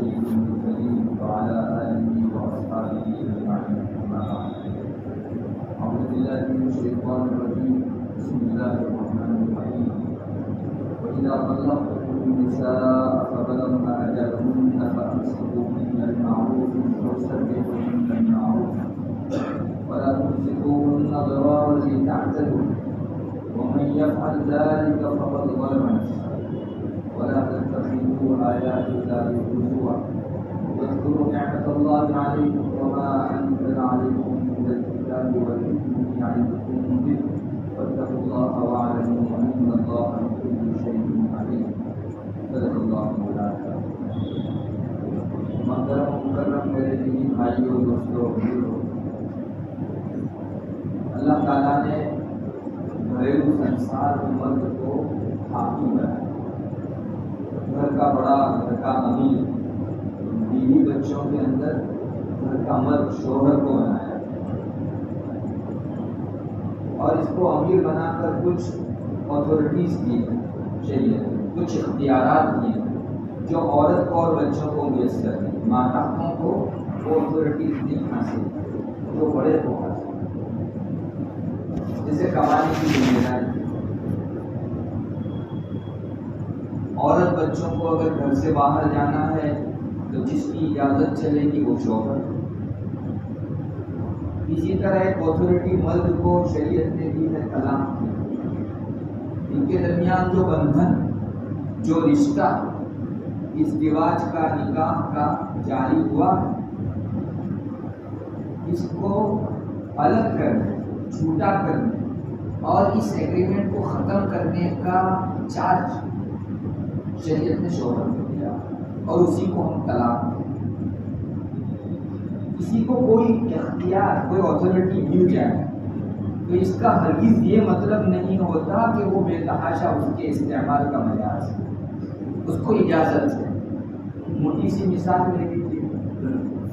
سيد المرسلين وعلى آله وأصحابه أجمعين أما بعد أعوذ بالله من الشيطان الرجيم بسم الله الرحمن الرحيم وإذا طلقتم النساء فبلغن أجلهن فأمسكوهن بالمعروف أو سرحوهن بالمعروف ولا تمسكوهن ضرارا لتعتدوا ومن يفعل ذلك فقد ظلم نفسه ولا تتخذوا آيات الله هزوا واذكروا نعمة الله عليكم وما أنزل عليكم من الكتاب والحكمة يعظكم به واتقوا الله واعلموا أن الله بكل شيء عليم صدق الله مولانا محترم مکرم میرے دینی بھائیوں دوستوں بزرگوں، اللہ تعالیٰ نے گھریلو سنسار کے مرد کو حاکم بنایا، گھر کا بڑا، گھر کا امیر، بیوی بچوں کے اندر گھر کا مرد شوہر کو بنایا اور اس کو امیر بنا کر کچھ اتھارٹیز دی شریعت، کچھ اختیارات دیے جو عورت کو اور بچوں کو میسر ہیں، ماتحتوں کو وہ اتھارٹیز نہیں حاصل جو بڑے کو حاصل، جیسے کمانے کی ذمہ داری، عورت بچوں کو اگر گھر سے باہر جانا ہے تو جس کی اجازت چلے گی وہ شوہر۔ اسی طرح ایک اتھارٹی مرد کو شریعت نے دی ہے طلاق کی، ان کے درمیان جو بندھن، جو رشتہ ازدواج کا، نکاح کا جاری ہوا، اس کو الگ کرنے، چھوٹا کرنے اور اس ایگریمنٹ کو ختم کرنے کا چارج شریعت نے شوہر کو دیا اور اسی کو ہم طلاق دیں۔ کسی کو کوئی اختیار، کوئی اتھارٹی مل جائے تو اس کا ہرگز یہ مطلب نہیں ہوتا کہ وہ بے تحاشا اس کے استعمال کا مجاز ہے، اس کو اجازت ہے۔ موٹی سی مثال لے لیجیے،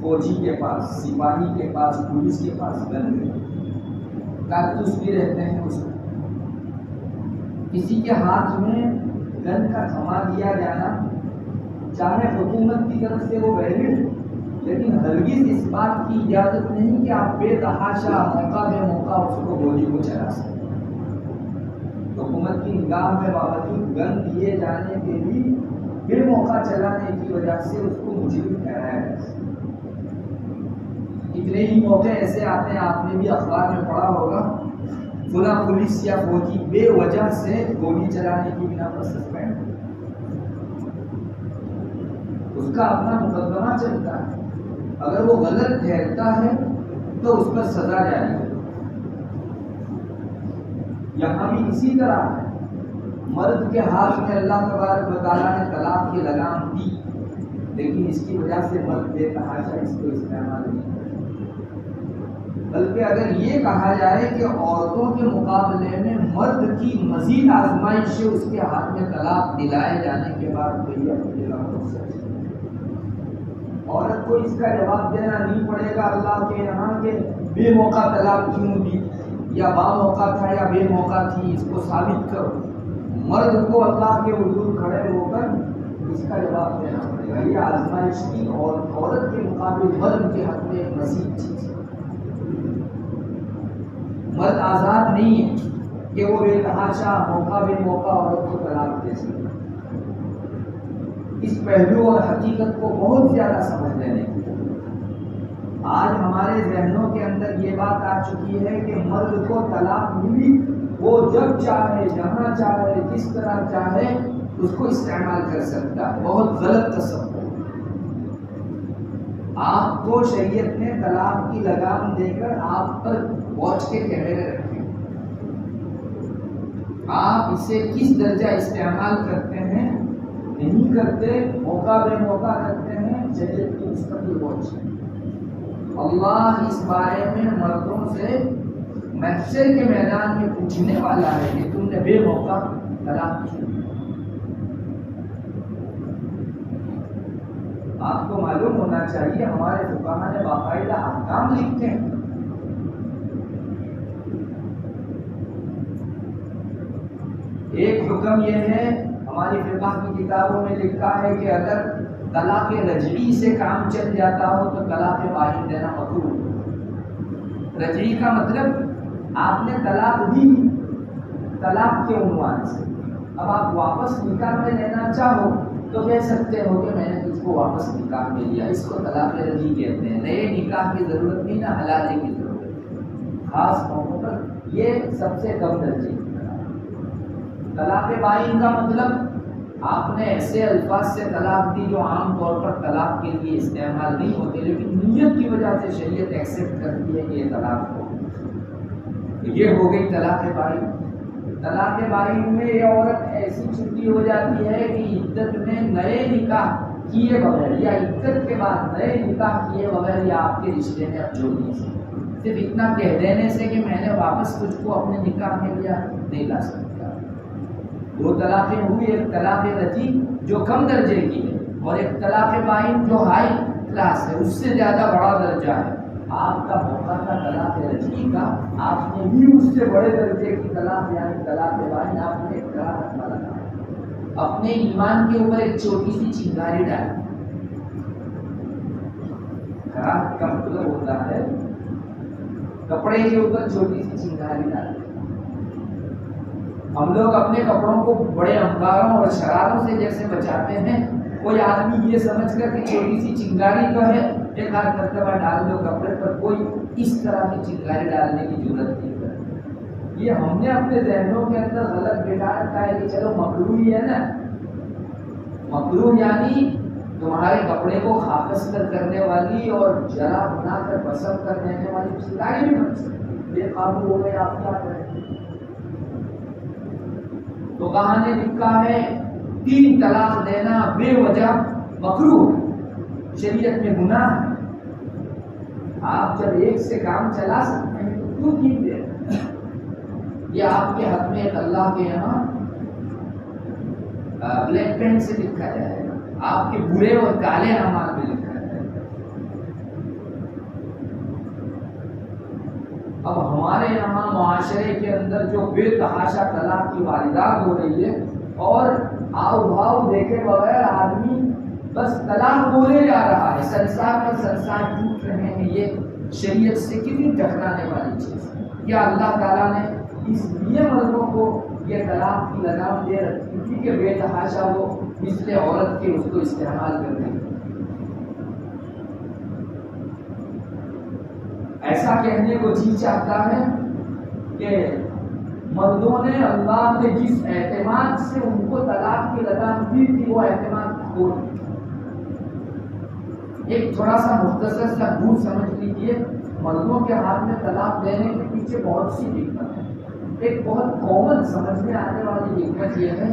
فوجی کے پاس، سپاہی کے پاس، پولیس کے پاس گن ہے، کارتوس بھی رہتے ہیں اس میں، کسی کے ہاتھ میں گن کا تھما دیا جانا چاہے حکومت کی طرف سے وہ ویلڈ، لیکن ہرگز اس بات کی اجازت نہیں کہ آپ بے تحاشا موقع بے موقع اس کو گولی کو چلا سکیں۔ حکومت کی نگاہ میں باوجود گن دیے جانے کے بھی بے موقع چلانے کی وجہ سے اس کو مجرم ٹھہرایا جا سکتا۔ اتنے ہی موقع ایسے آتے ہیں، آپ نے بھی اخبار میں پڑھا ہوگا، فلاں پولیس یا فوجی بے وجہ سے گولی چلانے کی بنا پر سسپینڈ، اس کا اپنا مقدمہ چلتا ہے، اگر وہ غلط ٹھہرتا ہے تو اس پر سزا جاری ہے۔ یہاں بھی اسی طرح ہے، مرد کے ہاتھ میں اللہ تبارک و تعالیٰ نے طلاق کی لگام دی، لیکن اس کی وجہ سے مرد بے تحاشا اس کو استعمال نہیں کرتا، بلکہ اگر یہ کہا جائے کہ عورتوں کے مقابلے میں مرد کی مزید آزمائش ہے، اس کے ہاتھ میں طلاق دلائے جانے کے بعد تو یہ اپنے عورت کو اس کا جواب دینا نہیں پڑے گا اللہ کے یہاں کہ بے موقع طلاق کیوں دی، یا با موقع تھا یا بے موقع تھی، اس کو ثابت کرو۔ مرد کو اللہ کے حضور کھڑے ہو کر اس کا جواب دینا پڑے گا۔ یہ آزمائش کی اور عورت کے مقابلے مرد کے حق میں ایک مزید چیز ہے۔ مرد آزاد نہیں ہے کہ وہ بے تحاشا موقع بے موقع عورت کو طلاق دے سکے۔ اس پہلو اور حقیقت کو بہت زیادہ سمجھ لینے کی آج ہمارے ذہنوں کے اندر یہ بات آ چکی ہے کہ مرد کو طلاق ملی، وہ جب چاہے، جہاں چاہے، جس طرح چاہے اس کو استعمال کر سکتا ہے۔ بہت غلط تصور۔ آپ کو شریعت نے طلاق کی لگام دے کر آپ پر واچ کے کیمرے رکھے، آپ اسے کس درجہ استعمال کرتے ہیں، نہیں کرتے، موقع بے موقع کرتے ہیں، شریعت کی مستقل واچ ہے۔ اللہ اس بارے میں مردوں سے محشر کے میدان میں پوچھنے والا ہے کہ تم نے بے موقع طلاق کیوں۔ آپ کو معلوم ہونا چاہیے ہمارے فقہا نے باقاعدہ احکام لکھتے ہیں۔ ایک حکم یہ ہے، ہماری فقہ کی کتابوں میں لکھا ہے کہ اگر طلاق رجعی سے کام چل جاتا ہو تو طلاق بائن دینا مکروہ۔ رجعی کا مطلب آپ نے طلاق دی طلاق کے عنوان سے، اب آپ واپس نکاح میں لینا چاہو تو کہہ سکتے ہو کہ میں نے تجھ کو واپس نکاح میں لیا، اس کو طلاق رجعی کہتے ہیں۔ نئے نکاح کی ضرورت نہیں، نہ حلالے کی ضرورت ہے، خاص موقعوں پر یہ سب سے کم درجے کی طلاق بائن کا مطلب آپ نے ایسے الفاظ سے طلاق دی جو عام طور پر طلاق کے لیے استعمال نہیں ہوتے، لیکن نیت کی وجہ سے شریعت ایکسیپٹ کرتی ہے کہ یہ طلاق ہو، یہ ہو گئی طلاق بائن۔ طلاق بائن میں یہ عورت ایسی چھٹی ہو جاتی ہے کہ عدت میں نئے نکاح کیے بغیر یا عدت کے بعد نئے نکاح کیے بغیر یا آپ کے رشتے میں اب جو نہیں، صرف اتنا کہہ دینے سے کہ میں نے واپس تجھ کو اپنے نکاح میں لیا نہیں لا سکتا۔ دو طلاقیں ہوئی، ایک طلاق رجعی جو کم درجے کی ہے اور ایک طلاق بائن جو ہائی کلاس ہے، اس سے زیادہ بڑا درجہ ہے۔ آپ کا موقع تھا طلاق رجعی کا، آپ نے بھی اس سے بڑے درجے کی طلاق یعنی طلاق بائن آپ نے ایک طلاق لگا، اپنے ایمان کے اوپر ایک چھوٹی سی چنگاری ڈالی۔ خراب کا مطلب ہوتا ہے کپڑے کے اوپر چھوٹی سی چنگاری ڈالی۔ ہم لوگ اپنے کپڑوں کو بڑے انباروں اور شراروں سے جیسے بچاتے ہیں، کوئی آدمی یہ سمجھ کر کہ چھوٹی سی چنگاری تو ہے ایک آدھ مرتبہ ڈال دو کپڑے پر، کوئی اس طرح کی چنگاری ڈالنے کی ضرورت نہیں ہے۔ یہ ہم نے اپنے ذہنوں کے اندر غلط بٹھا رکھا ہے کہ چلو مکروہ ہی ہے نا، مکروہ یعنی تمہارے کپڑے کو خاکستر کرنے والی اور جلا بنا کر بسم کر دینے والی چنگاری بھی بن سکتی، بے قابو ہو گئے آپ کیا کریں۔ تو کہاں نے لکھا ہے 3 طلاق دینا بے وجہ مکروہ ہے، شریعت میں گناہ ہے۔ آپ جب ایک سے کام چلا سکتے ہیں تو کیوں 3 دیں؟ یہ آپ کے حق میں ایک اللہ کے یہاں بلیک پین سے لکھا جائے گا، آپ کے برے اور کالے اعمال میں لکھا جائے گا۔ اب ہمارے یہاں معاشرے کے اندر جو بے تحاشا طلاق کی واردات ہو رہی ہے اور آؤ بھاؤ دیکھے بغیر آدمی بس طلاق بولے جا رہا ہے، سنسار پر سنسار ٹوٹ رہے ہیں، یہ شریعت سے کتنی ٹکرانے والی چیز ہے۔ کیا اللہ تعالیٰ نے اس لیے مردوں کو یہ طلاق کی لگام دے رکھی تھی کہ بے تحاشا وہ مثل عورت کے اس کو استعمال کر رہے ہیں؟ ایسا کہنے کو جی چاہتا ہے کہ مردوں نے اللہ نے جس اعتماد سے ان کو طلاق کی لگام دی تھی وہ اعتماد کھو دیا۔ ایک تھوڑا سا مختصر سا دور سمجھ لیجیے، مردوں کے ہاتھ میں طلاق دینے کے پیچھے بہت سی حکمت ہے۔ ایک بہت کامن سمجھ میں آنے والی حکمت یہ ہے،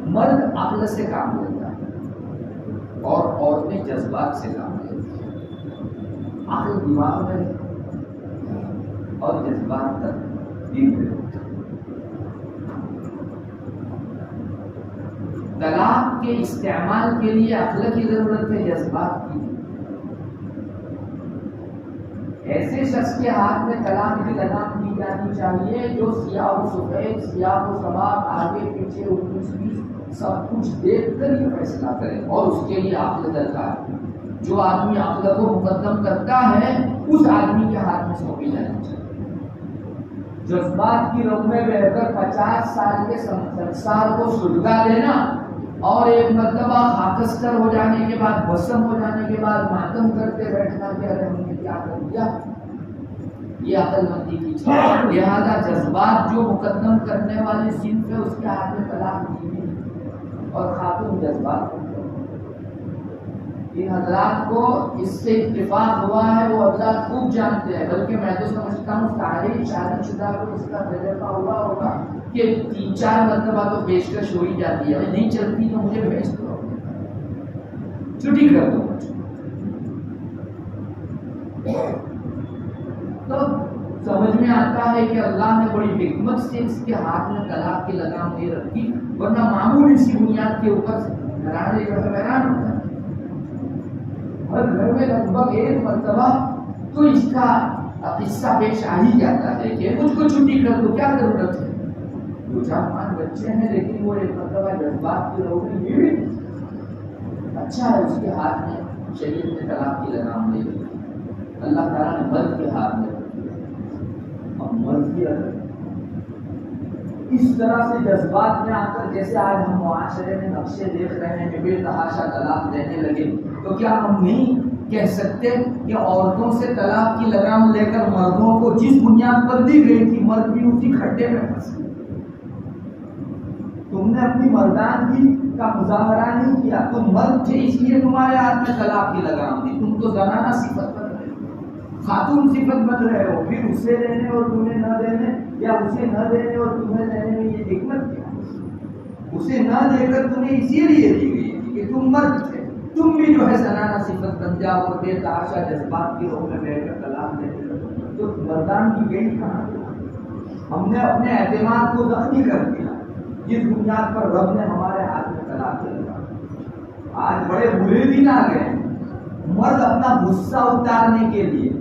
مرد عقل سے کام لیتا ہے اور عورتیں جذبات سے کام لیتی ہیں۔ عقل دماغ میں اور جذبات تک دل میں ہوتا ہے۔ طلاق کے استعمال کے لیے عقل کی ضرورت ہے، جذبات کی۔ ایسے شخص کے ہاتھ میں طلاق کی لگام دی جانی چاہیے جو سیاہ و سفید، سیاہ و سواد، آگے پیچھے 19-20 سب کچھ دیکھ کر یہ فیصلہ کرے، اور اس کے لیے عقل درکار ہے۔ جو آدمی عقل کو مقدم کرتا ہے اس آدمی کے ہاتھ میں سونپی جانی چاہیے۔ جذبات کی رگ میں بہ کر 50 سال کے سنسار کو سلگا دینا اور ایک مرتبہ خاکستر ہو جانے کے بعد، بھسم ہو جانے کے بعد ماتم کرتے بیٹھنا کہ ارے ہم نے کیا کر دیا، یہ عقل مندی کی چیز ہے۔ لہذا جذبات جو مقدم کرنے والے صنف ہے اس کے ہاتھ میں طلاق دی گئی اور خاتون جذبات۔ ان حضرات کو اس سے اتفاق ہوا ہے، وہ حضرات خوب جانتے ہیں، بلکہ میں تو سمجھتا ہوں سارے شادی شدہ کو اس کا تجربہ ہوا ہوگا کہ 3-4 مرتبہ تو پیشکش ہو ہی جاتی ہے، نہیں چلتی تو مجھے بھیج دو، چھٹی کر دو مجھے۔ تو سمجھ میں آتا ہے کہ اللہ نے بڑی حکمت سے اس کے ہاتھ میں طلاق کی لگام دے رکھی، ورنہ معمولی سی بنیاد کے اوپر گھرانے جو ہے حیران ہوتا ہے۔ ہر گھر میں لگ بھگ 1 مرتبہ تو اس کا قصہ پیش آ ہی جاتا ہے کہ مجھ کو چھٹی کر دو، کیا ضرورت ہے۔ 2-4 بچے ہیں لیکن وہ 1 مرتبہ جذبات کی روٹی بھی اچھا ہے اس کے ہاتھ میں شریعت میں طلاق کی لگام دے گی، اللہ تعالیٰ نے مرد کے ہاتھ میں رکھی ہے۔ اور مرد کی اگر اس طرح سے جذبات میں آ کر جیسے آج ہم معاشرے میں نقشے دیکھ رہے ہیں کہ بے تحاشا طلاق دینے لگے، تو کیا ہم نہیں کہہ سکتے کہ عورتوں سے طلاق کی لگام لے کر مردوں کو جس بنیاد پر دی گئی تھی مرد بھی اسی کھڈے میں پھنس گئے؟ تم نے اپنی مردانگی کا مظاہرہ نہیں کیا، تم مرد تھے اس لیے تمہارے ہاتھ میں طلاق کی لگام دی، تم تو زنانہ صفت بن رہے ہو، خاتون صفت بن رہے ہو، پھر اسے دینے اور تمہیں نہ دینے یا اسے نہ دینے اور تمہیں دینے میں یہ حکمت کیا؟ اسے نہ دے کر تمہیں اسی لیے دی گئی تھی کہ تم مرد تھے، تم بھی جو ہے زنانہ صفت بن جاؤ اور بے تحاشا جذبات کی روح میں بیٹھ کر طلاق دینے لگو، تو مردانگی گئی کہاں؟ ہم نے اپنے اعتماد کو زخمی کر دیا جس بنیاد پر رب نے ہمارے ہاتھ میں طلاق دے دیا۔ آج بڑے برے دن آ گئے، مرد اپنا غصہ اتارنے کے لیے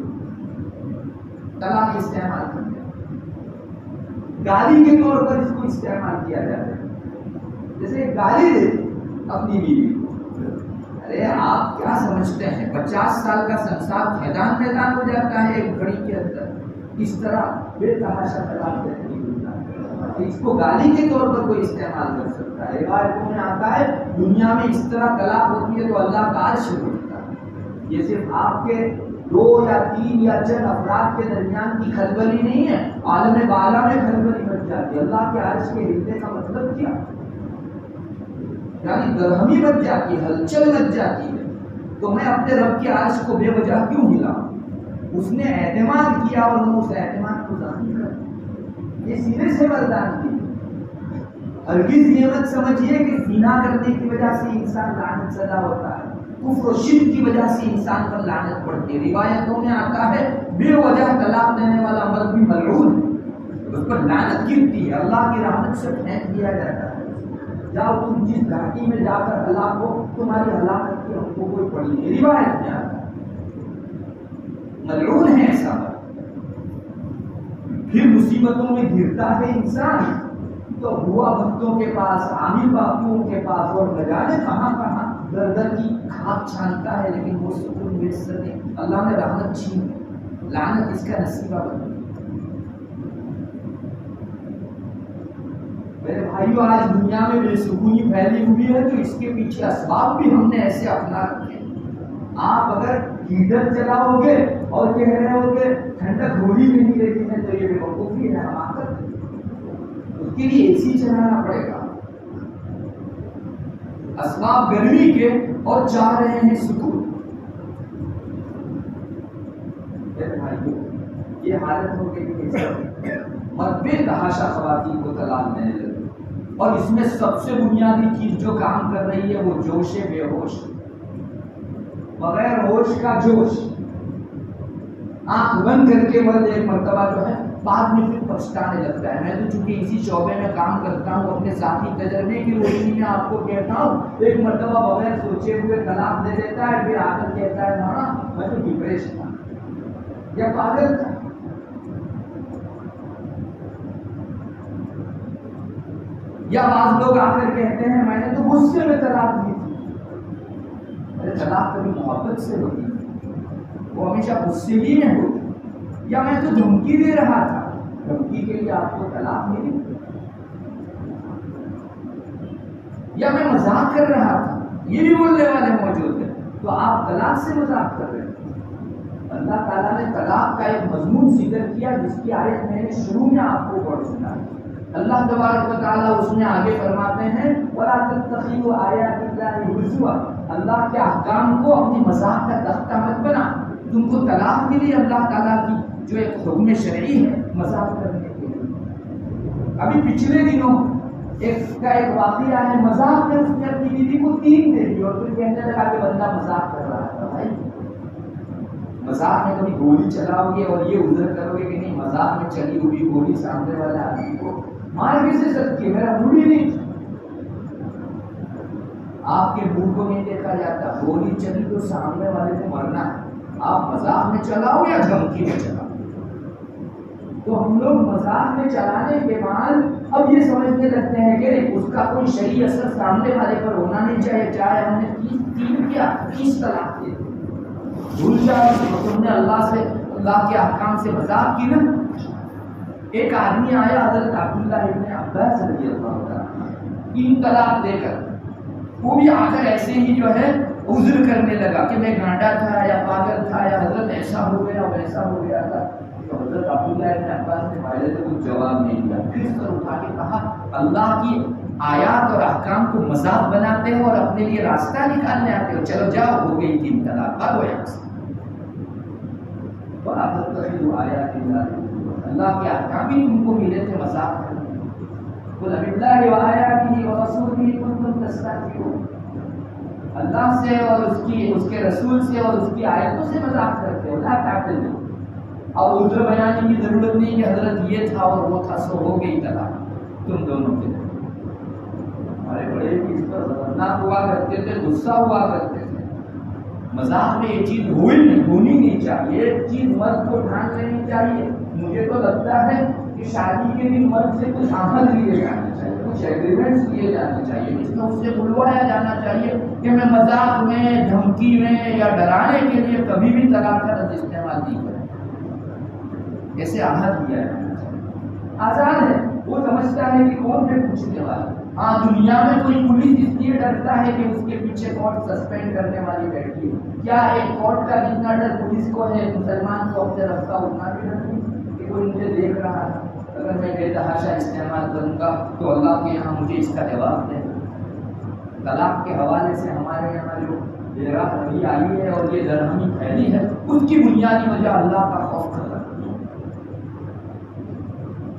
طلاق استعمال کرتے ہیں، گالی کے طور پر اس کو استعمال کیا جاتا ہے، جیسے گالی دیتے اپنی بیوی کو۔ ارے آپ کیا سمجھتے ہیں 50 سال کا سنسار میدان میدان ہو جاتا ہے ایک گھڑی کے اندر؟ اس طرح بے تحاشا طلاق دینے کی اس کو گالی کے طور پر کوئی استعمال کر سکتا ہے؟ روایتوں میں آتا ہے دنیا میں اس طرح طلاق ہوتی ہے تو اللہ کا عرش اٹھتا ہے۔ یہ صرف آپ کے 2 یا 3 یا چند افراد کے درمیان کی کھلبلی نہیں ہے، عالم بالا میں کھلبلی بچ جاتی ہے۔ اللہ کے عرش کے ہلنے کا مطلب کیا؟ یعنی درہمی بچ جاتی ہے، ہلچل بچ جاتی ہے۔ تو میں اپنے رب کے عرش کو بے وجہ کیوں ہلاؤں؟ اس نے اعتماد کیا اور میں اس اعتماد کو زخمی کر دیا۔ یہ سینے سے مردانگی ہے۔ ہرگز یہ مت سمجھیے کہ زنا کرنے کی وجہ سے انسان لعنت زدہ ہوتا ہے، کفر و شرک کی وجہ سے انسان پر لعنت پڑتی ہے۔ روایتوں میں آتا ہے بے وجہ طلاق دینے والا مرد بھی ملعون ہے، اس پر لعنت گرتی ہے، اللہ کی رحمت سے پھینک دیا جاتا ہے۔ جاؤ تم جس گھاٹی میں جا کر ہلاک ہو، تمہاری ہلاکت کی ہم کو کوئی پڑی نہیں۔ روایت میں آتا ہے ملعون ہے ایسا مرد۔ پھر مصیبتوں میں گرتا ہے انسان تو ہوا بھکتوں کے پاس، عامل باپوؤں کے پاس، اور نہ جانے کہاں کہاں در در کی کھاک چھانتا ہے، لیکن وہ سکون میسر نہیں۔ اللہ نے رحمت چھین لی، لعنت اس کا نصیبہ بن گئی۔ میرے بھائیو آج دنیا میں بے سکونی پھیلی ہوئی ہے تو اس کے پیچھے اسباب بھی ہم نے ایسے اپنا رکھے۔ آپ اگر ہیٹر چلاؤ گے اور کہہ رہے ہو کہ ٹھنڈک ہو ہی نہیں رہی ہے تو یہ بے وقوفی ہے، حماقت۔ اس کے لیے اے سی چلانا پڑے گا۔ اسباب گرمی کے اور چاہ رہے ہیں سکون۔ یہ حالت ہو گئی کہ مرد بے تحاشا خواتین کو طلاق دینے لگے، اور اس میں سب سے بنیادی چیز جو کام کر رہی ہے وہ جوش بے ہوش، بغیر ہوش کا جوش۔ آنکھ بند کر کے مرد ایک مرتبہ جو ہے بعد میں پھر پچھتانے لگتا ہے۔ میں تو چونکہ اسی شعبے میں کام کرتا ہوں، اپنے ذاتی تجربے کی روشنی میں آپ کو کہتا ہوں، ایک مرتبہ بغیر سوچے ہوئے طلاق دے دیتا ہے، پھر آ کر کہتا ہے نا میں تو ڈپریشن تھا یا پاگل تھا۔ یا بعض لوگ آ کر کہتے ہیں میں نے تو غصے میں طلاق دی تھی۔ ارے طلاق کبھی محبت سے ہوتی ہے، وہ ہمیشہ غصے ہی میں ہوتی، یا میں تو دھمکی دے رہا تھا، دھمکی کے لیے آپ کو طلاق ملی، یا میں مذاق کر رہا تھا، یہ بھی بولنے والے موجود ہیں، تو آپ طلاق سے مذاق کر رہے ہیں۔ اللہ تعالیٰ نے طلاق کا ایک مضمون ذکر کیا جس کی آیت میں نے شروع میں آپ کو پڑھ سنائی۔ اللہ تبارک و تعالیٰ اس میں آگے فرماتے ہیں وَلَا تَتَّخِذُوا آیَاتِ اللَّهِ هُزُوًا، اللہ کے احکام کو اپنی مذاق کا تختہ مت بنا۔ تم کو طلاق ملی اللہ تعالیٰ کی جو ایک حکم شرعی ہے مذاق کرنے کے لیے۔ ابھی پچھلے دنوں ایک واقعہ ہے، مذاق میں اس نے اپنی بیوی کو 3 دے دی اور پھر کہنے لگا کہ بندہ مذاق کر رہا تھا۔ بھائی مذاق میں کبھی گولی چلاؤ گے اور یہ عذر کرو گے کہ نہیں مذاق میں چلی ہوئی گولی سامنے والے آدمی کو مار کیسے سکتی ہے، میرا موڈ ہی نہیں تھا۔ آپ کے منہ کو نہیں دیکھا جاتا، گولی چلی تو سامنے والے کو مرنا ہے، آپ مذاق میں چلاؤ یا دھمکی میں چلاؤ۔ تو ہم لوگ مذاق میں چلانے کے بعد اب یہ سمجھنے لگتے ہیں کہ اس کا کا کوئی شرعی اثر سامنے والے پر ہونا نہیں چاہیے. چاہے ہم نے 30 طلاق دے بھول جاؤ تم نے اللہ کے احکام سے مذاق کی نا. ایک آدمی آیا حضرت عبداللہ ابن عباس رضی اللہ عنہ 3 طلاق دے کر, وہ بھی آ کر ایسے ہی جو ہے عذر کرنے لگا کہ میں گانڈا تھا یا پاگل تھا یا حضرت ایسا ہو گیا ویسا ہو گیا تھا. تو حضرت عبداللہ ابن عباس نے پہلے تو کچھ جواب نہیں دیا, پھر سر اٹھا کے کہا اللہ کی آیات اور احکام کو مذاق بناتے ہو اور اپنے لیے راستہ نکالنے آتے ہو, چلو جاؤ ہو گئی 3 طلاق, بھاگو یہاں سے. اللہ کے احکام ہی تم کو ملے تھے مذاق کرنے. قل باللہ وآیاتہ ورسولہ کنتم تستہزئون, اللہ سے اور اس کے رسول سے اور اس کی آیتوں سے مذاق کرتے ہو. لا تعتذروا, اور عذر بیان کی ضرورت نہیں کہ حضرت یہ تھا اور وہ تھا سو ہو گئی طلاق تم دونوں کے. ہمارے بڑے بھی اس پر خطرناک ہوا کرتے تھے, غصہ ہوا کرتے تھے. مذاق میں یہ چیز ہونی نہیں چاہیے, ایک چیز مرد کو ڈھانک لینی چاہیے. مجھے تو لگتا ہے کہ شادی کے دن مرد سے کچھ عہد لیے جانے چاہیے, کچھ ایگریمنٹس لیے جانے چاہیے, جس میں اس سے بلوایا جانا چاہیے کہ میں مذاق میں, دھمکی میں یا ڈرانے کے لیے کبھی بھی طلاق کا لفظ استعمال نہیں کروں. ایسے عہد لیا جانا چاہیے. آزاد ہے, وہ سمجھتا ہے کہ کون سے پوچھنے والا. ہاں دنیا میں کوئی پولیس اس لیے ڈرتا ہے کہ اس کے پیچھے کورٹ سسپینڈ کرنے والی بیٹھی ہے. کیا ایک کورٹ کا جتنا ڈر پولیس کو ہے, مسلمان کو اپنے رفتہ اتنا بھی ڈر نہیں کہ کوئی مجھے دیکھ رہا ہے, اگر میں بے تحاشا استعمال کروں گا تو اللہ کے یہاں مجھے اس کا جواب دے. طلاق کے حوالے سے ہمارے یہاں جو بے راہ روی آئی ہے اور یہ درہمی پھیلی ہے, اس کی بنیادی وجہ اللہ کا خوف کر رکھی ہے.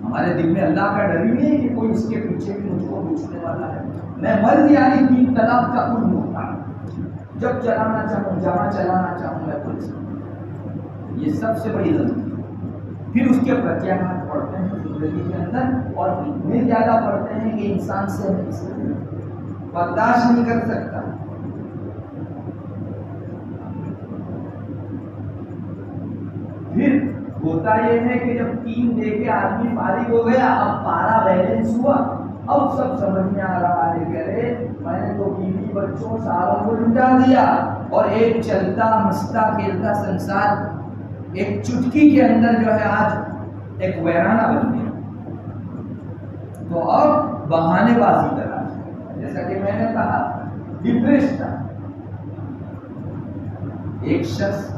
ہمارے دل میں اللہ کا ڈر ہی نہیں ہے کہ کوئی اس کے پیچھے بھی مجھ کو پوچھنے والا ہے. میں مرض یعنی 3 طلاق کا خود ہوتا, جب چلانا چاہوں, جہاں چلانا چاہوں میں پولیس. یہ سب سے بڑی غلطی. پھر اس کے پرتیاگات پڑھتے ہیں زندگی کے اندر, اور اتنے زیادہ پڑھتے ہیں کہ انسان سے برداشت نہیں کر سکتا. پھر ہوتا یہ ہے کہ جب 3 دے کے آدمی فارغ ہو گیا, اب پارا بیلنس ہوا, اب سب سمجھ میں آ رہا ہے کہ ارے میں نے تو بیوی بچوں ساروں کو لٹا دیا, اور ایک چلتا مستا کھیلتا سنسار ایک چٹکی کے اندر جو ہے آج ایک ویرانہ بن گیا. تو اب بہانے بازی کرا, جیسا کہ میں نے کہا ڈپریش تھا. ایک شخص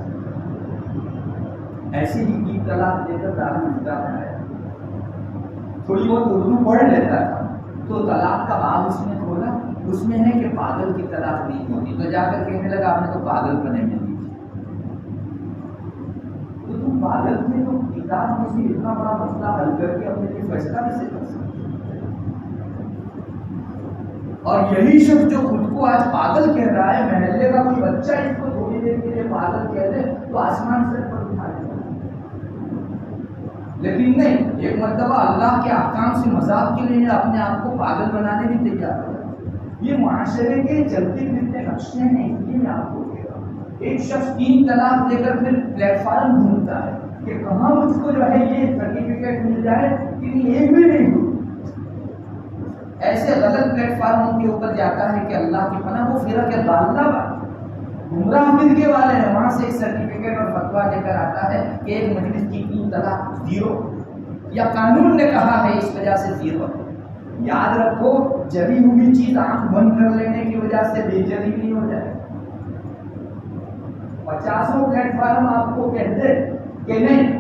ایسے ہی 3 طلاق دے کر دارو اٹھتا ہے, تھوڑی بہت اردو پڑھ لیتا تھا, تو طلاق کا باب اس نے کھولا, اس میں ہے کہ پاگل کی طلاق نہیں ہوتی. تو جا کر کہنے لگا آپ نے تو پاگل بنے میں دی. تو تم پاگل تھے تو کتاب میں سے اتنا بڑا مسئلہ حل کر کے اپنے لیے فیصلہ کیسے کر سکتے. اور یہی شخص جو خود کو آج پاگل کہہ رہا ہے, محلے کا کوئی بچہ اس کو تھوڑی دیر کے لیے پاگل کہہ دے تو آسمان سے پر اٹھا دے. لیکن نہیں, ایک مرتبہ اللہ کے احکام سے مذاق کے لیے اپنے آپ کو پاگل بنانے بھی تیار ہو. یہ معاشرے کے چلتے پھرتے نقشے ہیں. یہ میں آپ کو کہہ رہا ہوں, ایک شخص 3 طلاق دے کر پھر پلیٹ فارم ڈھونڈتا ہے کہ کہاں مجھ کو جو ہے یہ سرٹیفکیٹ مل جائے کہ ایک بھی نہیں ہوئی. ایسے غلط پلیٹ فارموں کے اوپر جاتا ہے کہ اللہ کی پناہ, وہ فرقہ ضالہ گمراہ فرقے والے ہیں, وہاں سے ایک سرٹیفکیٹ اور فتویٰ لے کر آتا ہے کہ ایک مجلس کی 3 طلاق 0, یا قانون نے کہا ہے اس وجہ سے 0. یاد رکھو, جبی ہوئی چیز آنکھ بند کر لینے کی وجہ سے بے جبی نہیں ہو جائے. 50 پلیٹ فارم آپ کو کہہ دے کہ نہیں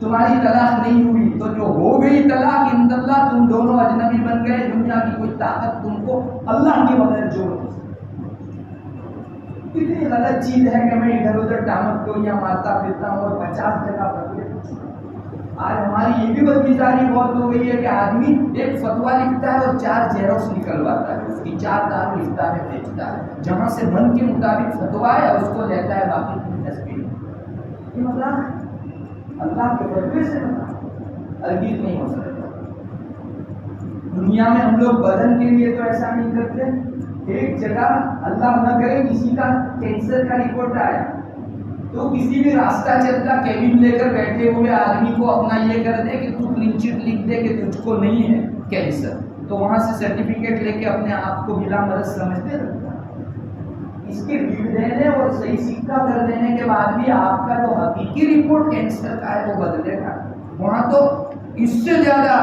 تمہاری طلاق نہیں ہوئی, تو جو ہو گئی طلاق عند اللہ, تم دونوں اجنبی بن گئے. دنیا کی کوئی طاقت تم کو اللہ کے بغیر جوڑ نہیں سکتی. کتنی غلط چیز ہے کہ میں ادھر ادھر ٹامک کو یا مارتا پھرتا ہوں اور 50 جگہ فتوے پوچھتا ہوں. آج ہماری یہ بھی بدمزاجی بہت ہو گئی ہے کہ آدمی ایک فتویٰ لکھتا ہے اور 4 زیروکس نکلواتا ہے, اس کی 4 دار لکھتا ہے, بیچتا ہے, جہاں سے من کے مطابق فتویٰ ہے اس کو لیتا ہے, باقی تصویر. یہ مطلب اللہ کے بدلے سے ہرگز نہیں ہو سکتا. دنیا میں ہم لوگ بدن کے لیے تو ایسا نہیں کرتے. ایک جگہ اللہ نہ کرے کسی کا کینسر کا رپورٹ آیا تو کسی بھی راستہ چلتا کیبن لے کر بیٹھے ہوئے آدمی کو اپنا یہ کر دے کہ تو کلین چٹ لکھ دے کہ تجھ کو نہیں ہے کینسر. تو وہاں سے سرٹیفکیٹ لے کے اپنے آپ کو بلا مرض سمجھتے رہتا ہے. اس کے بل دینے اور صحیح سکہ کر دینے کے بعد بھی آپ کا جو حقیقی رپورٹ کینسر کا ہے وہ بدلے گا. وہاں تو اس سے زیادہ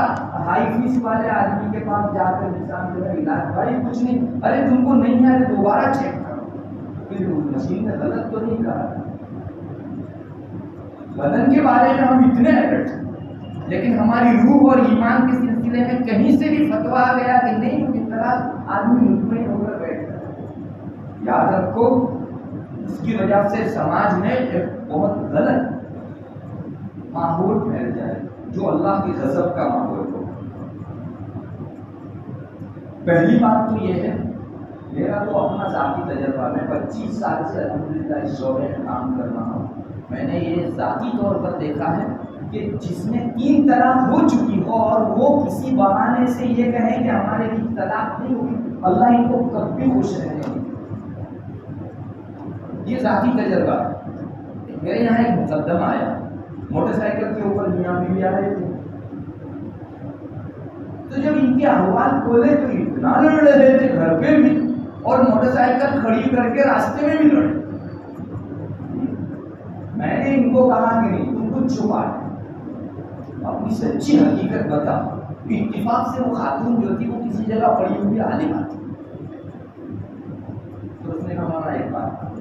ہائی فیس والے آدمی کے پاس جا کر انسان جو ہے علاج بھائی کچھ نہیں, ارے تم کو نہیں ہے دوبارہ چیک کرو, پھر مشین نے غلط تو نہیں کہا. بدن کے بارے میں ہم اتنے الرٹ ہیں, لیکن ہماری روح اور ایمان کے سلسلے میں کہیں سے بھی فتویٰ آ گیا کہ نہیں, اس طرح آدمی مطمئن ہو کر بیٹھتا ہے. یاد رکھو اس کی وجہ سے سماج میں ایک بہت غلط ماحول پھیل جائے جو اللہ کی غضب کا ماحول ہو. پہلی بات تو یہ ہے, میرا تو اپنا ذاتی تجربہ, میں 25 سال سے الحمدللہ اس شعبے میں کام کر رہا ہوں. میں نے یہ ذاتی طور پر دیکھا ہے کہ جس میں 3 طلاق ہو چکی ہو اور وہ کسی بہانے سے یہ کہیں کہ ہمارے لیے طلاق نہیں ہوگی, اللہ ان کو کبھی خوش رہنے نہیں. یہ ذاتی تجربہ ہے. میرے یہاں ایک مقدمہ آیا, موٹر سائیکل کے اوپر میاں بیوی آ رہے تھے, تو جب ان کے احوال کھولے تو اتنا لڑ رہے تھے گھر پہ بھی اور موٹر سائیکل کھڑی کر کے راستے میں بھی لڑے. میں نے ان کو کہا کہ نہیں, تم کچھ چھپا ہے, اپنی سچی حقیقت بتا. اتفاق سے وہ خاتون جو تھی وہ کسی جگہ پڑی ہوئی عالمہ تھی. تو اس نے کہا ہمارا ایک بات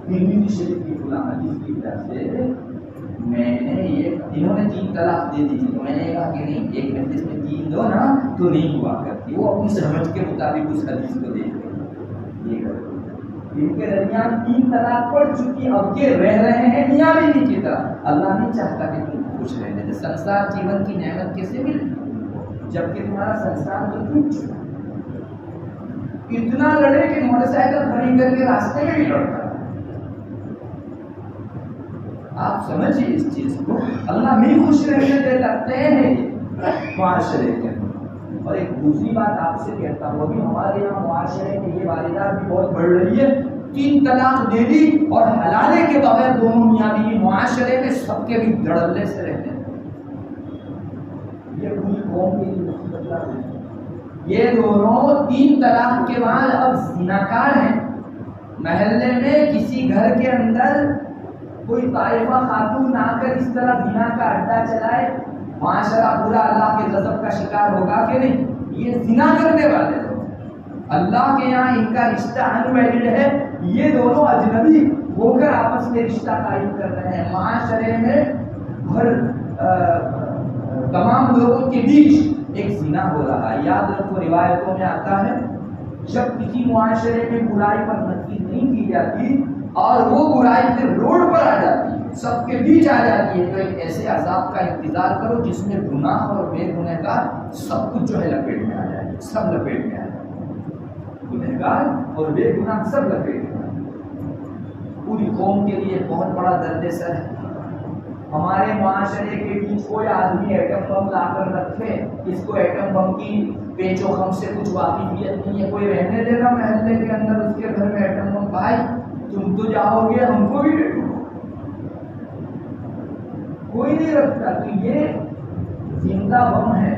ترمذی شریف کی فلاں حدیث کی وجہ سے میں نے یہ, انہوں نے 3 طلاق دے دی تھی, تو میں نے کہا کہ نہیں, ایک مجلس میں 3 دو نا تو نہیں ہوا کرتی. وہ اپنی سمجھ کے مطابق اس حدیث کو دیکھ رہے, یہ کرو. ان کے درمیان 3 طلاق پڑ چکی, اب یہ رہ رہے ہیں میاں بیوی کی طرح. اللہ نہیں چاہتا کہ تم خوش رہنے دے. سنسار جیون کی نعمت کیسے ملے جبکہ تمہارا سنسار تو ٹوٹ چکا. اتنا لڑے کہ موٹر سائیکل کھڑی کر کے راستے میں بھی لڑتا. آپ سمجھیے اس چیز کو, اللہ نہیں خوش رہنے دے سکتے ہیں معاشرے کے. اور ایک دوسری بات آپ سے کہتا ہوں, ابھی ہمارے یہاں معاشرے میں یہ واردات بھی بہت بڑھ رہی ہے. 3 طلاق دے دی اور حلالے کے بغیر دونوں میاں بیوی معاشرے میں سب کے بھی دھڑلے سے رہتے ہیں. یہ پوری قوم کی مصیبت ہے. یہ دونوں 3 طلاق کے بعد اب زناکار ہیں. محلے میں کسی گھر کے اندر کوئی طائفہ خاتون آ کر اس طرح زنا کا اڈا چلائے, معاشرہ پورا اللہ کے غضب کا شکار ہوگا کہ نہیں. یہ زنا کرنے والے لوگ, اللہ کے یہاں ان کا رشتہ انویلڈ ہے. یہ دونوں اجنبی ہو کر آپس میں رشتہ قائم کر رہے ہیں. معاشرے میں ہر تمام لوگوں کے بیچ ایک زنا ہو رہا ہے. یاد رکھو, روایتوں میں آتا ہے جب کسی معاشرے میں برائی پر تنقید نہیں کی جاتی اور وہ برائی پھر روڈ پر آ جاتی ہے, سب کے بیچ آ جاتی ہے, تو ایک ایسے عذاب کا انتظار کرو جس میں گناہ اور بے گنہگار سب کچھ جو ہے لپیٹ میں آ جائے. سب لپیٹ میں آ جائے, گنہگار اور بے گناہ سب لپیٹ میں آ جائے. پوری قوم کے لیے بہت بڑا درد سر ہے. ہمارے معاشرے کے بیچ کوئی آدمی ایٹم بم لا کر رکھے, اس کو ایٹم بم کی پیچ و خم سے کچھ واقفیت نہیں ہے. کوئی رہنے دے گا محلے کے اندر اس کے گھر میں ایٹم بم, بھائی تم تو جاؤ گے ہم کو بھی دیکھو, کوئی نہیں رکھتا. تو یہ زندہ بم ہے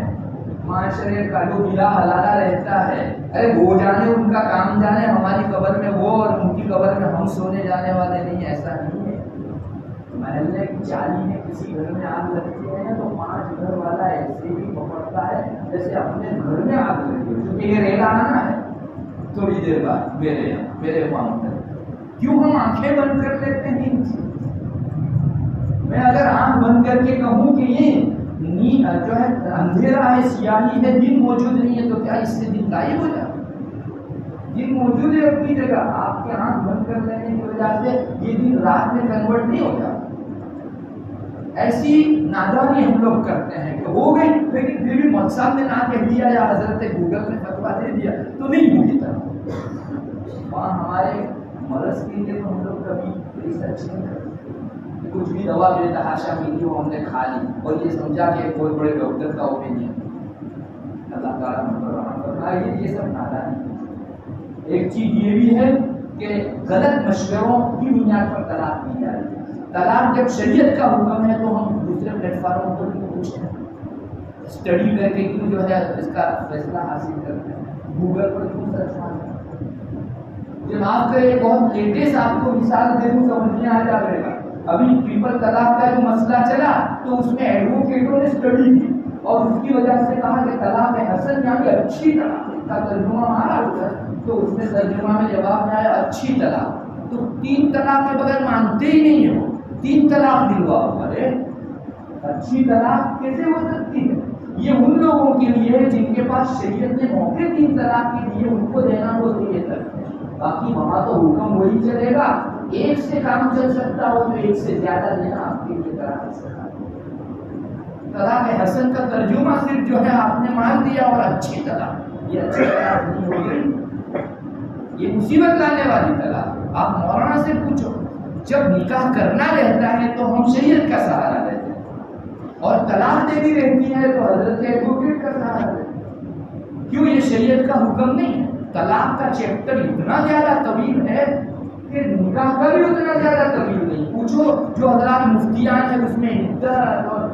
معاشرے کا جو بلا حلالہ رہتا ہے. ارے وہ جانے, ان کا کام جانے, ہماری قبر میں وہ اور ان کی قبر میں ہم سونے جانے والے نہیں. ایسا نہیں ہے. محلے کی چالی میں کسی گھر میں آگ لگتی ہے تو 5 گھر والا ایسے ہی پکڑتا ہے جیسے اپنے گھر میں آگ لگتی ہے, کیونکہ یہ ریل آنا ہے تھوڑی دیر بعد میرے وہاں پر. کیوں ہم آنکھیں بند کر لیتے ہیں؟ میں اگر آنکھ بند کر کے کہوں کہ یہ جو ہے اندھیرا ہے, سیاہی ہے, دن موجود نہیں ہے, تو کیا اس سے دن غائب ہو جاتا؟ دن موجود ہے اپنی جگہ, آپ کے آنکھ بند کر لینے کی وجہ سے یہ دن رات میں کنورٹ نہیں ہو جاتا. ایسی نادانی ہم لوگ کرتے ہیں کہ ہو گئی, لیکن پھر بھی مقصد نے نہ کہہ دیا یا حضرت گوگل نے فتویٰ دے دیا تو نہیں ہوئی طرح. وہاں ہمارے مرض کے لیے تو ہم لوگ کبھی ریسرچ نہیں کرتے. کچھ بھی دوا بے تحاشا ملی ہو ہم نے کھا لی اور یہ سمجھا کہ کوئی بڑے ڈاکٹر کا اوپینین. اللہ تعالیٰ یہ سب نادانی. ایک چیز یہ بھی ہے کہ غلط مشوروں کی بنیاد پر طلاق دی جا رہی ہے. طلاق جب شریعت کا حکم ہے تو ہم دوسرے پلیٹ فارموں پر بھی پوچھتے ہیں. اسٹڈی کر کے کیوں جو ہے اس کا فیصلہ حاصل کرتے ہیں, گوگل پر کیوں سرچ مارتے ہیں. یہ معاف کرے, بہت لیٹسٹ آپ کو مثال دے دوں سمجھ میں آ جائے گا. ابھی ٹرپل طلاق کا جو مسئلہ چلا تو اس میں ایڈوکیٹوں نے اسٹڈی کی اور اس کی وجہ سے کہا کہ طلاق حسن یعنی اچھی طلاق کا ترجمہ مانا ہوتا ہے, تو اس نے ترجمہ میں جواب میں آیا اچھی طلاق. تو 3 طلاق کے بغیر مانتے ہی نہیں ہے, 3 طلاق دلواؤ. ارے اچھی طلاق کیسے ہو سکتی ہے؟ یہ ان لوگوں کے لیے ہے جن کے پاس شریعت نے موقع 3 طلاق کے لیے ان کو دینا وہ دیے تک. باقی وہاں تو حکم وہی چلے گا, ایک سے کام چل سکتا ہو تو ایک سے زیادہ دینا آپ کے لیے طلاق حسن کا ترجمہ صرف جو ہے آپ نے مان دیا اور اچھی طلاق. یہ اچھی طلاق نہیں ہو گئی, یہ مصیبت لانے والی طلاق. آپ مولانا سے پوچھو, جب نکاح کرنا رہتا ہے تو ہم شریعت کا سہارا لیتے ہیں اور طلاق دینی رہتی ہے تو حضرت ایڈوکیٹ کا سہارا لیتے ہیں. کیوں؟ یہ شریعت کا حکم نہیں ہے. طلاق کا چیپٹر اتنا زیادہ طویل ہے کہ نکاح کا بھی اتنا زیادہ طویل نہیں. پوچھو جو حضرات مفتیان ہیں اس میں عدت اور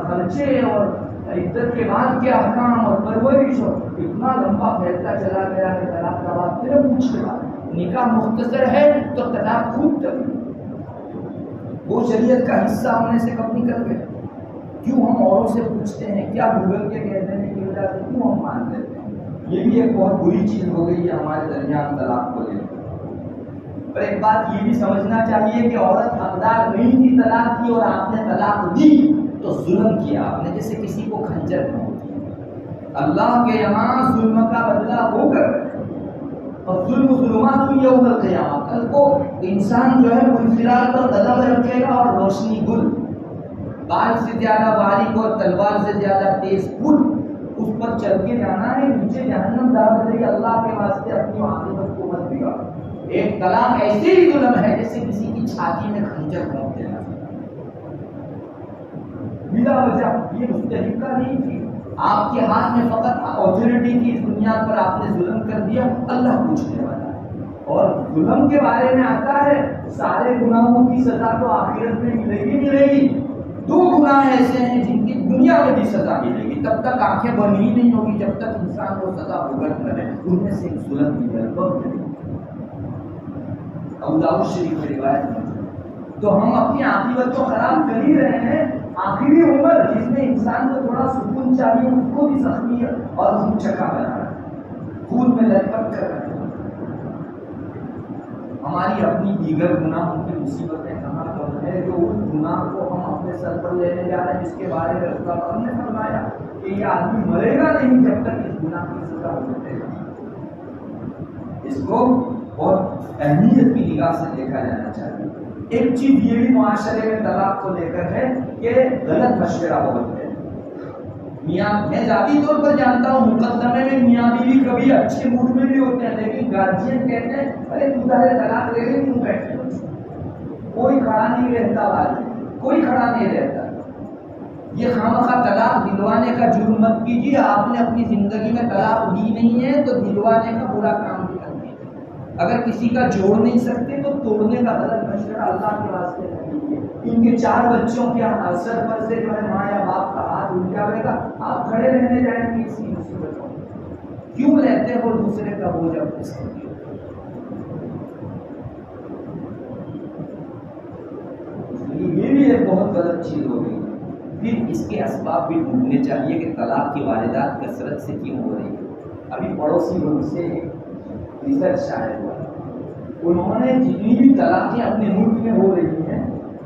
خرچے اور عدت کے بعد کے احکام اور پرورش اتنا لمبا پھیلتا چلا گیا کہ طلاق کا بعد پھر پوچھ کے بعد نکاح مختصر ہے تو طلاق خوب طویل. وہ شریعت کا حصہ ہونے سے کب نکل گئے؟ کیوں ہم اوروں سے پوچھتے ہیں؟ کیا گوگل کے کہہ دینے کی وجہ سے کیوں ہم مان لیتے ہیں؟ یہ بھی ایک بہت بری چیز ہو گئی ہے ہمارے درمیان طلاق کو لے کر. اور ایک بات یہ بھی سمجھنا چاہیے کہ عورت حقدار نہیں تھی طلاق کی اور آپ نے طلاق دی تو ظلم کیا آپ نے, جیسے کسی کو کھنجر پہنچ دیا. اللہ کے یہاں ظلم کا بدلہ ہو کر اور ظلم ظلمات یوم القیامہ, کل کو انسان جو ہے منفراد پر قدم رکھے گا اور روشنی گل, بال سے زیادہ باریک اور تلوار سے زیادہ تیز پھول, اس پر چل کے جانا ہے, نیچے جہنم دعوت ہے. اللہ کے واسطے اپنی عاقبت کو مت بگاڑ. ایک طلاق ایسے ہی ظلم ہے جیسے کسی کی چھاتی میں کھنجر گھونپ دینا بلا وجہ. یہ مستحقہ نہیں تھی, آپ کے ہاتھ میں فقط اپارچونٹی کی اس دنیا پر آپ نے ظلم کر دیا, اللہ پوچھنے والا ہے. اور ظلم کے بارے میں آتا ہے سارے گناہوں کی سزا تو آخرت میں ملے گی. 2 گناہ ایسے ہیں جن کی دنیا میں بھی سزا ملے گی, تب تک آنکھیں بند ہی نہیں ہوگی جب تک انسان کو سزا بھگت نہ لے. ان میں سے ایک ظلم کی ہے, ابو داؤد شریف میں روایت ہے. تو ہم اپنی عاقبت کو خراب کر ہی رہے ہیں. آخری عمر جس میں انسان کو تھوڑا سکون چاہیے اس کو بھی زخمی اور خون چکا بنا رہا ہے, خون میں لٹپٹ کر رہے ہیں. ہماری اپنی دیگر گناہوں کی مصیبتیں کہاں کم ہے جو اس گناہ کو ہم اپنے سر پر لینے جا رہے ہیں, جس کے بارے میں رسول اللہ نے فرمایا کہ یہ آدمی مرے گا نہیں جب تک اس گناہ کی سزا بھگتے گا. اس کو بہت اہمیت کی نگاہ سے دیکھا جانا چاہیے. ایک چیز یہ بھی معاشرے میں طلاق کو لے کر ہے کہ غلط مشورہ بہت ہے. میاں میں ذاتی طور پر جانتا ہوں مقدمے میں میاں بیوی کبھی اچھے موڈ میں بھی ہوتے ہیں, لیکن گارجین کہتے ہیں ارے تو ظاہر طلاق لے گئی کیوں بیٹھے ہو. کوئی کھڑا نہیں رہتا, کوئی کھڑا نہیں رہتا. یہ خامخواہ طلاق دلوانے کا جرم مت کیجیے. آپ نے اپنی زندگی میں طلاق دی نہیں ہے تو دلوانے کا برا کام بھی کرتے ہیں. اگر کسی کا جوڑ نہیں سکتے تو توڑنے کا غلط مشورہ اللہ کے واسطے نہیں ہے. ان کے 4 بچوں کے اثر پر سے جو ہے ماں یا باپ کا ہاتھ اٹھ جائے گا, آپ کھڑے رہنے جائیں گے اسی مصیبتوں میں. کیوں لیتے ہو دوسرے کا بوجھ اپنے سر پر؟ یہ بھی ایک بہت غلط چیز ہو گئی. پھر اس کے اسباب بھی ڈھونڈنے چاہیے کہ طلاق کی واردات کثرت سے کیوں ہو رہی ہے. ابھی پڑوسی ملک سے ریسرچ شائع ہوا, انہوں نے جتنی بھی طلاقیں اپنے ملک میں ہو رہی ہیں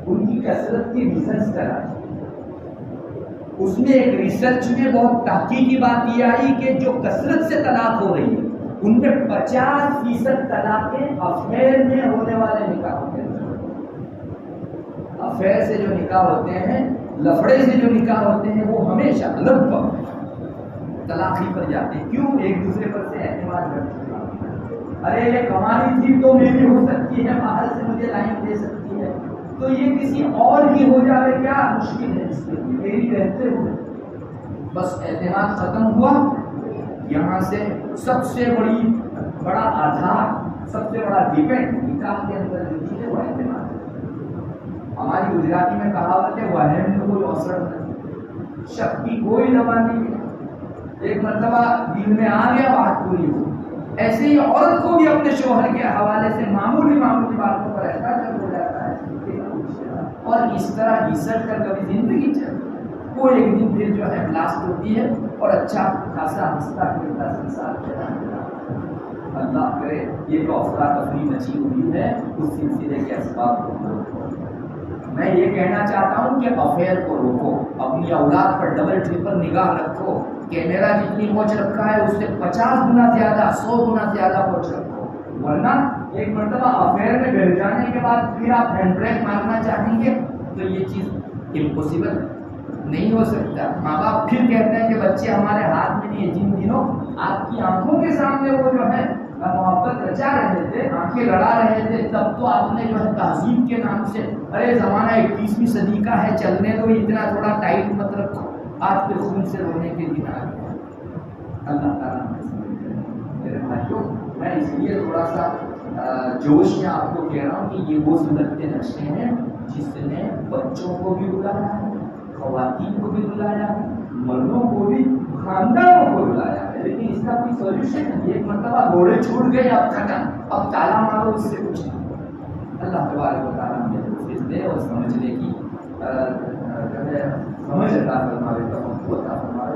ان کی کثرت کی ریسرچ کرا. اس میں ایک ریسرچ میں بہت تحقیقی بات یہ آئی کہ جو کثرت سے طلاق ہو رہی ہے ان میں 50% طلاقیں افیئر میں ہونے والے نکاح ہوتے ہیں. افیئر سے جو نکاح ہوتے ہیں, لفڑے سے جو نکاح ہوتے ہیں, وہ ہمیشہ لگ بھگ طلاق ہی پر جاتے ہیں. کیوں؟ ایک دوسرے پر سے اعتماد کرتے ہیں. ارے یہ کمالی تھی تو میری ہو سکتی ہے, باہر سے مجھے لائن دے سکتی ہے, تو یہ کسی اور کی ہو جائے کیا مشکل ہے اس کے لیے. میری رہتے ہوئے بس اعتماد ختم ہوا. یہاں سے سب سے بڑا آدھار, سب سے بڑا ڈیپینڈ نکاح کے اندر جو چیز ہے وہ اعتماد ہے. ہماری گجراتی میں کہاوت ہے وہم میں کوئی اوسر نہیں. شک کی کوئی دوا نہیں ہے. ایک مرتبہ دل میں آ گیا بات پوری ہو. ایسے ہی عورت کو بھی اپنے شوہر کے حوالے سے معمولی باتوں پر احساس ہو جاتا ہے اور اس طرح گھسٹ کر کبھی زندگی چلتی ہے. وہ ایک دن پھر جو ہے بلاسٹ ہوتی ہے اور اچھا خاصا ہنستا کھیلتا سنسار چلا جاتا ہے. اللہ کرے یہ جو افراتفری مچی ہوئی ہے اس سلسلے کے اسباب کو روکو. میں یہ کہنا چاہتا ہوں کہ افیئر کو روکو. اپنی اولاد پر ڈبل ٹرپل نگاہ رکھو. کیمرہ جتنی موج رکھا ہے اس سے 50 گنا زیادہ 100 گنا زیادہ موج رکھو. ورنہ ایک مرتبہ افیئر میں گر جانے کے بعد پھر آپ ہینڈ بریک مارنا چاہیں گے تو یہ چیز امپوسیبل نہیں ہو سکتا. ماں باپ پھر کہتے ہیں کہ بچے ہمارے ہاتھ میں نہیں ہے. جن دنوں آپ کی آنکھوں کے سامنے وہ جو ہے محبت رچا رہے تھے, آنکھیں لڑا رہے تھے, تب تو آپ نے جو ہے تہذیب کے نام سے ارے زمانہ 21ویں صدی کا ہے چلنے دو, اتنا تھوڑا ٹائٹ مت رکھو. آج کے خون سے رونے کے دن آ گئے. اللہ تعالیٰ میرے بھائیوں, میں اس لیے تھوڑا سا جوش میں آپ کو کہہ رہا ہوں کہ یہ وہ سنت کے نقشے ہیں جس نے بچوں کو بھی بلایا ہے, خواتین کو بھی بلایا ہے, مردوں کو بھی, خاندانوں کو بلایا ہے. لیکن اس کا کوئی سولوشن نہیں. ایک مرتبہ گھوڑے چھوٹ گئے, اب ختم, اب تالا مارو, اس سے کچھ نہیں. اللہ تبارک و تعالیٰ ہمیں توفیق دے اور سمجھنے کی سمجھ عطا فرمائے.